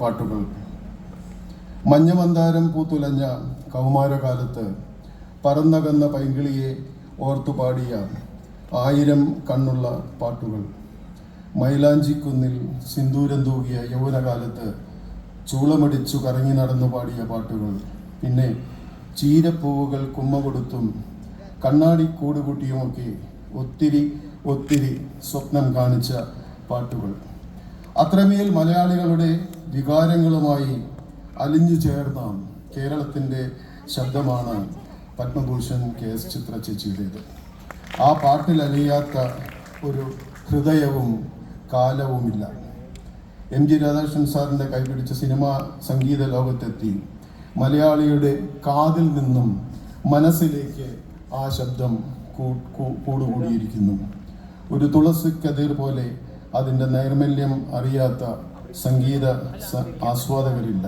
പാട്ടുകൾ. മഞ്ഞമന്ദാരം പൂത്തുലഞ്ഞ കൗമാരകാലത്ത് പറന്നകന്ന പൈങ്കിളിയെ ഓർത്തുപാടിയ 1000 കണ്ണുള്ള പാട്ടുകൾ. മൈലാഞ്ചിക്കുന്നിൽ സിന്ദൂരം തൂകിയ യൗവനകാലത്ത് ചൂളമടിച്ചു കറങ്ങി നടന്നു പാടിയ പാട്ടുകൾ. പിന്നെ ചീരപ്പൂവുകൾ കുമ്മ കൊടുത്തും കണ്ണാടി കൂടുകൂട്ടിയുമൊക്കെ ഒത്തിരി ഒത്തിരി സ്വപ്നം കാണിച്ച പാട്ടുകൾ. അത്രമേൽ മലയാളികളുടെ വികാരങ്ങളുമായി അലിഞ്ഞു ചേർന്ന കേരളത്തിൻ്റെ ശബ്ദമാണ് പത്മഭൂഷൺ KS ചിത്ര ചേച്ചിയുടേത്. ആ പാട്ടിൽ അലിയാത്ത ഒരു ഹൃദയവും കാലവുമില്ല. MG രാധാകൃഷ്ണൻ സാറിൻ്റെ കൈപിടിച്ച സിനിമാ സംഗീത ലോകത്തെത്തി മലയാളിയുടെ കാതിൽ നിന്നും മനസ്സിലേക്ക് ആ ശബ്ദം കൂടുകൂടിയിരിക്കുന്നു. ഒരു തുളസി കതിർ പോലെ അതിൻ്റെ നൈർമല്യം അറിയാത്ത സംഗീത ആസ്വാദകരില്ല.